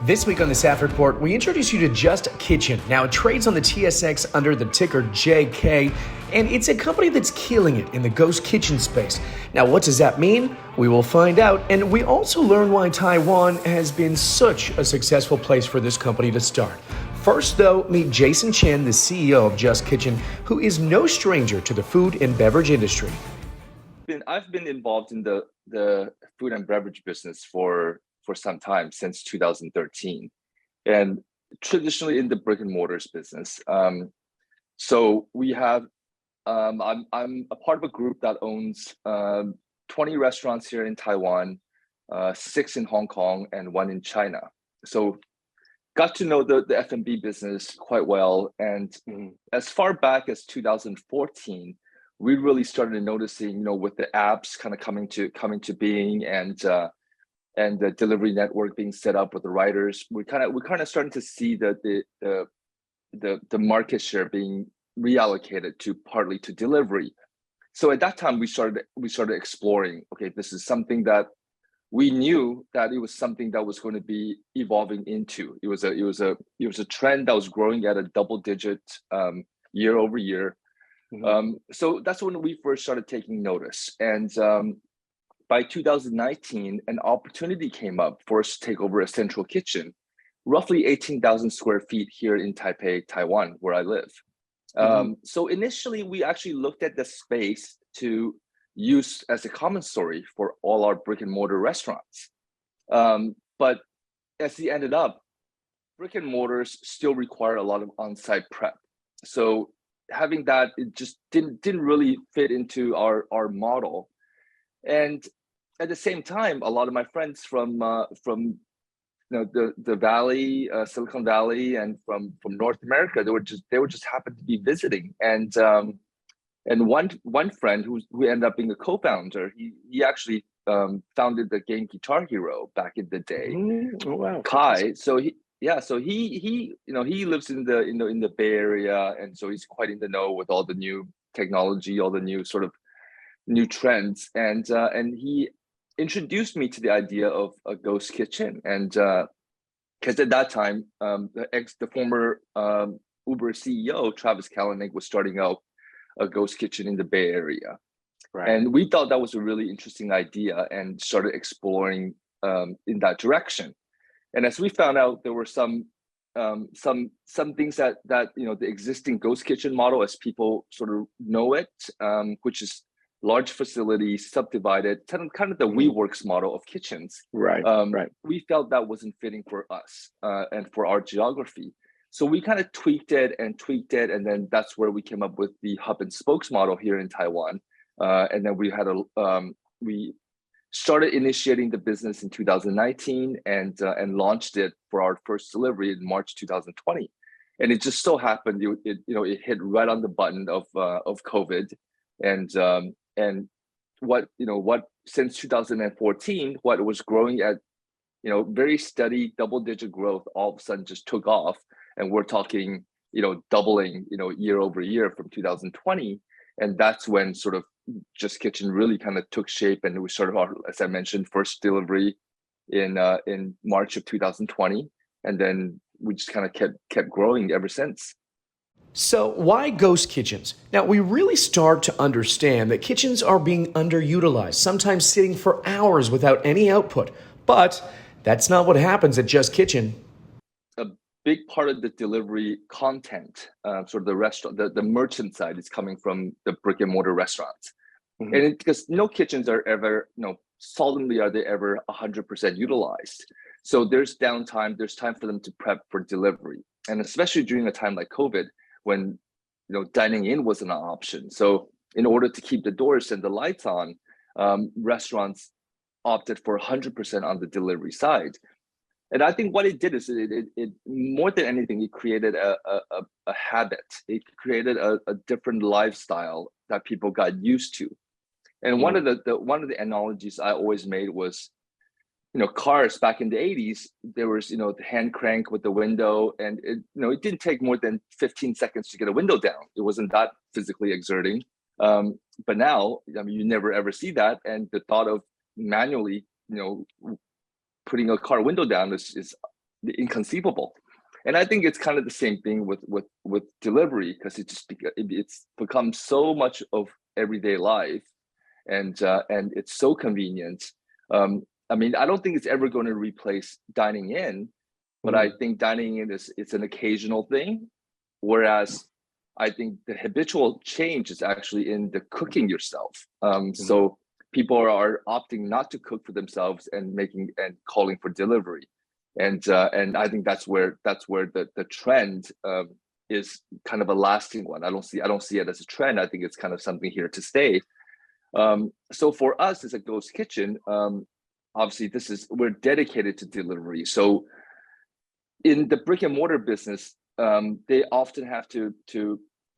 This week on the SAF Report, we introduce you to JustKitchen. Now, it trades on the TSX under the ticker JK, and it's a company that's killing it in the ghost kitchen space. Now, what does that mean? We will find out, and we also learn why Taiwan has been such a successful place for this company to start. First, though, meet Jason Chen, the CEO of JustKitchen, who is no stranger to the food and beverage industry. I've been involved in the food and beverage business for some time, since 2013, and traditionally in the brick and mortars business. So we have, I'm a part of a group that owns 20 restaurants here in Taiwan, 6 in Hong Kong, and 1 in China. So got to know the F&B business quite well, and as far back as 2014, we really started noticing, with the apps kind of coming to being, and the delivery network being set up with the riders, we're kind of starting to see the market share being reallocated partly to delivery. So at that time, we started exploring. Okay, this is something that we knew that it was something that was going to be evolving into. It was a trend that was growing at a double-digit year over year. So that's when we first started taking notice, and by 2019, an opportunity came up for us to take over a central kitchen, roughly 18,000 square feet here in Taipei, Taiwan, where I live. So initially, we actually looked at the space to use as a common story for all our brick and mortar restaurants. But as we ended up, brick and mortars still require a lot of on-site prep. So having that, it just didn't really fit into our model. And at the same time, a lot of my friends from the Valley, Silicon Valley, and from North America, they were just happened to be visiting. And one friend who ended up being a co-founder, he actually founded the game Guitar Hero back in the day. Oh, wow. Kai. So he lives in the Bay Area, and so he's quite in the know with all the new technology, all the new sort of new trends, and he introduced me to the idea of a ghost kitchen. And because at that time, the former Uber CEO Travis Kalanick was starting out a ghost kitchen in the Bay Area, Right. And we thought that was a really interesting idea and started exploring in that direction. And as we found out, there were some things that the existing ghost kitchen model, as people sort of know it, which is large facilities subdivided, kind of the WeWorks model of kitchens. Right. We felt that wasn't fitting for us and for our geography. So we kind of tweaked it, and then that's where we came up with the hub and spokes model here in Taiwan. And then we started initiating the business in 2019 and launched it for our first delivery in March 2020. And it just so happened it hit right on the button of COVID, and what since 2014, what was growing at very steady double-digit growth all of a sudden just took off, and we're talking doubling year over year from 2020, and that's when sort of JustKitchen really kind of took shape, and we started our, as I mentioned, first delivery in March of 2020, and then we just kind of kept growing ever since. So, why ghost kitchens? Now, we really start to understand that kitchens are being underutilized, sometimes sitting for hours without any output. But that's not what happens at JustKitchen. A big part of the delivery content, sort of the restaurant, the merchant side, is coming from the brick and mortar restaurants. And because no kitchens are ever, seldomly are they ever 100% utilized. So there's downtime, there's time for them to prep for delivery. And especially during a time like COVID, when dining in wasn't an option. So in order to keep the doors and the lights on, restaurants opted for 100% on the delivery side. And I think what it did is it more than anything, it created a habit. It created a different lifestyle that people got used to. And one of the analogies I always made was, cars back in the 80s, there was, the hand crank with the window, and it didn't take more than 15 seconds to get a window down. It wasn't that physically exerting. But now, you never ever see that. And the thought of manually, putting a car window down is inconceivable. And I think it's kind of the same thing with delivery, because it's become so much of everyday life, and it's so convenient. I mean, I don't think it's ever going to replace dining in, but I think dining in it's an occasional thing, whereas I think the habitual change is actually in the cooking yourself. So people are opting not to cook for themselves and calling for delivery. And I think that's where the trend is kind of a lasting one. I don't see it as a trend. I think it's kind of something here to stay. So for us as a ghost kitchen, obviously we're dedicated to delivery. So in the brick and mortar business, they often have to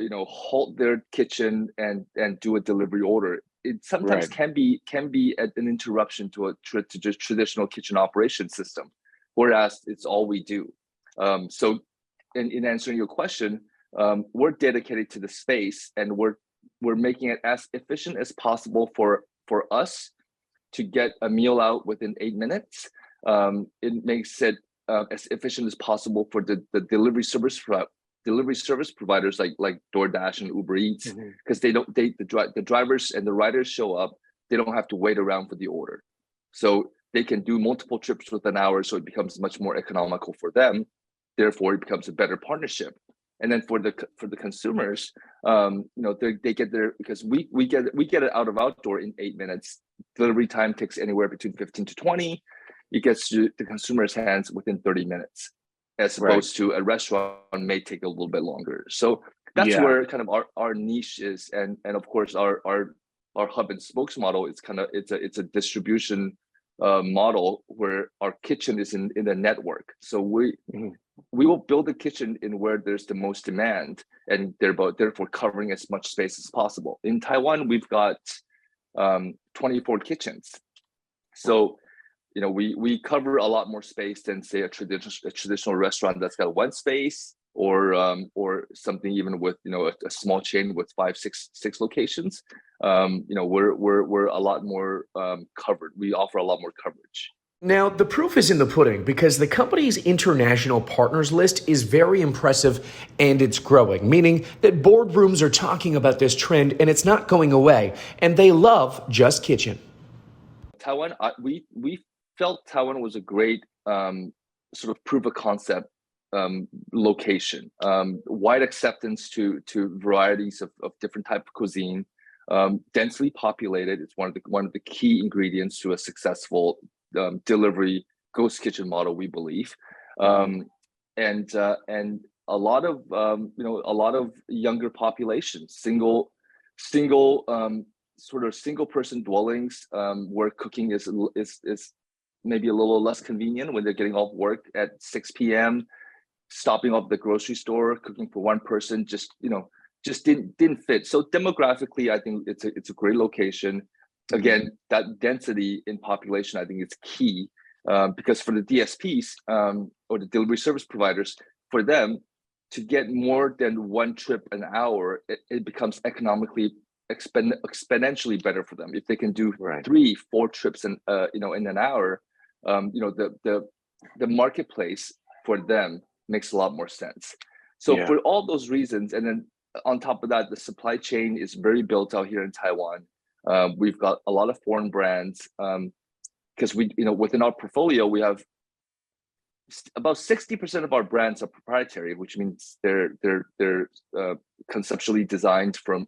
halt their kitchen and do a delivery order. It sometimes can be an interruption to just traditional kitchen operation system, whereas it's all we do. So in answering your question, we're dedicated to the space, and we're making it as efficient as possible for us to get a meal out within 8 minutes. It makes it as efficient as possible for the delivery service providers like DoorDash and Uber Eats, because the drivers and the riders show up, they don't have to wait around for the order, so they can do multiple trips within an hour, so it becomes much more economical for them. Therefore, it becomes a better partnership. And then for the consumers, they get there because we get it out of outdoor in 8 minutes. Delivery time takes anywhere between 15 to 20. It gets to the consumer's hands within 30 minutes, as opposed to a restaurant may take a little bit longer. So that's where kind of our niche is, and of course our hub and spokes model is it's a distribution model where our kitchen is in the network. So we will build a kitchen in where there's the most demand, and therefore covering as much space as possible. In Taiwan, we've got 24 kitchens. So we cover a lot more space than, say, a traditional restaurant that's got one space, or something even with a small chain with 5, 6 locations. We're a lot more covered. We offer a lot more coverage. Now, the proof is in the pudding, because the company's international partners list is very impressive, and it's growing, meaning that boardrooms are talking about this trend, and it's not going away, and they love JustKitchen. Taiwan, we felt Taiwan was a great sort of proof of concept location. Wide acceptance to varieties of different type of cuisine, densely populated. It's one of the key ingredients to a successful delivery ghost kitchen model, we believe. And a lot of younger populations, single person dwellings, where cooking is maybe a little less convenient when they're getting off work at 6 p.m. Stopping off the grocery store, cooking for one person just didn't fit. So demographically, I think it's a great location. Again, that density in population, I think, is key, because for the DSPs or the delivery service providers, for them to get more than one trip an hour, it becomes economically exponentially better for them. If they can do 3, 4 trips in an hour, the marketplace for them makes a lot more sense. So for all those reasons, and then on top of that, the supply chain is very built out here in Taiwan. We've got a lot of foreign brands, because within our portfolio, we have about 60% of our brands are proprietary, which means they're conceptually designed from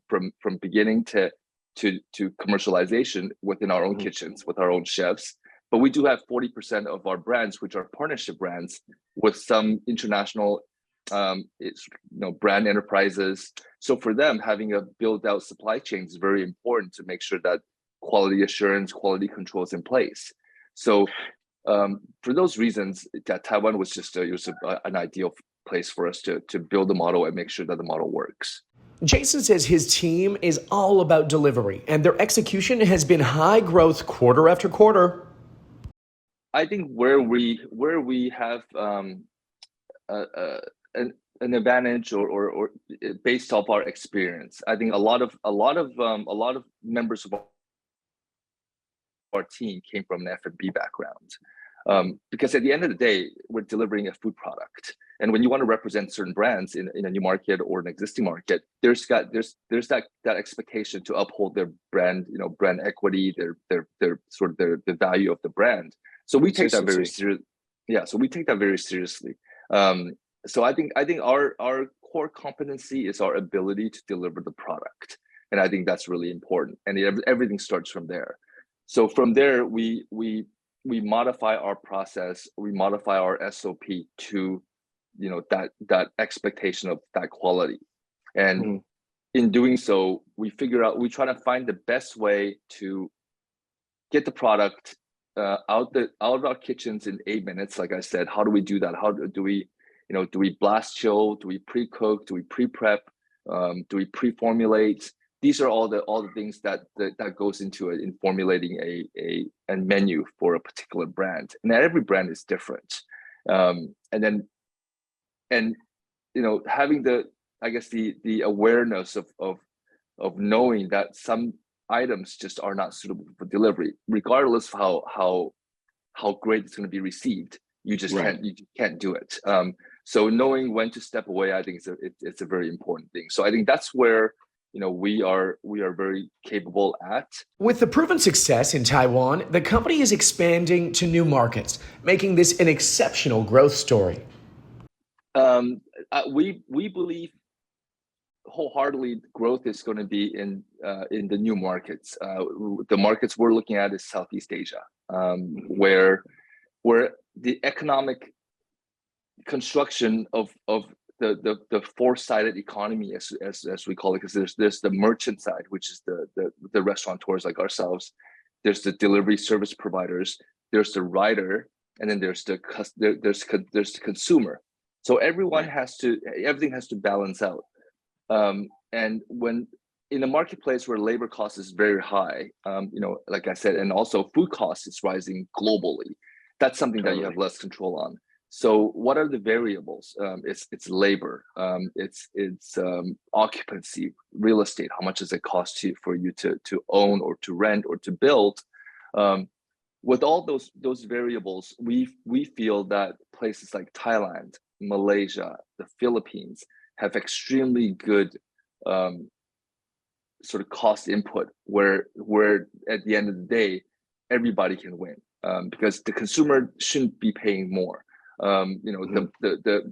beginning to commercialization within our own kitchens with our own chefs. But we do have 40% of our brands which are partnership brands with some international brand enterprises. So for them, having a built out supply chain is very important to make sure that quality assurance, quality control is in place. So for those reasons, that Taiwan was just an ideal place for us to build the model and make sure that the model works. Jason says his team is all about delivery, and their execution has been high growth quarter after quarter. I think where we have an advantage, or based off our experience, I think a lot of members of our team came from an F&B background. Because at the end of the day, we're delivering a food product. And when you want to represent certain brands in a new market or an existing market, there's that expectation to uphold their brand, brand equity, their sort of the value of the brand. So we take that very seriously. Yeah, so we take that very seriously. So I think our core competency is our ability to deliver the product, and I think that's really important. And everything starts from there. So from there, we modify our process, we modify our SOP to, that expectation of that quality. And in doing so, we try to find the best way to get the product out of our kitchens in 8 minutes. Like I said, how do we do that? How do we, do we blast chill? Do we pre-cook? Do we pre-prep? Do we pre-formulate? These are all the things that goes into it in formulating a menu for a particular brand, and every brand is different. And having the awareness of knowing that some items just are not suitable for delivery, regardless of how great it's going to be received. You just can't do it. So knowing when to step away, I think it's a very important thing. So I think that's where we are very capable at. With the proven success in Taiwan, the company is expanding to new markets, making this an exceptional growth story. We believe wholeheartly growth is going to be in the new markets. The markets we're looking at is Southeast Asia, where the economic construction of the four-sided economy, as we call it, because there's the merchant side, which is the restaurateurs like ourselves. There's the delivery service providers. There's the rider, and then there's the consumer. So everything has to balance out. And when in a marketplace where labor cost is very high, like I said, and also food cost is rising globally, that's something that you have less control on. So what are the variables? It's labor, it's occupancy, real estate. How much does it cost for you to own or to rent or to build? With all those variables, we feel that places like Thailand, Malaysia, the Philippines have extremely good sort of cost input, where at the end of the day, everybody can win, because the consumer shouldn't be paying more. The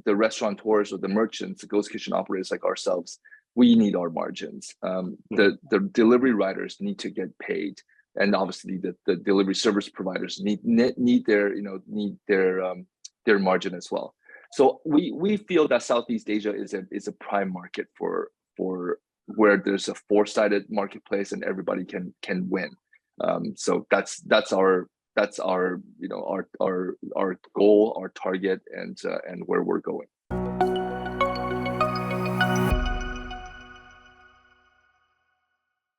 restaurateurs or the merchants, the ghost kitchen operators like ourselves, we need our margins. The delivery riders need to get paid, and obviously the delivery service providers need their margin as well. So we feel that Southeast Asia is a prime market for where there's a four-sided marketplace and everybody can win. So that's our goal, our target, and where we're going.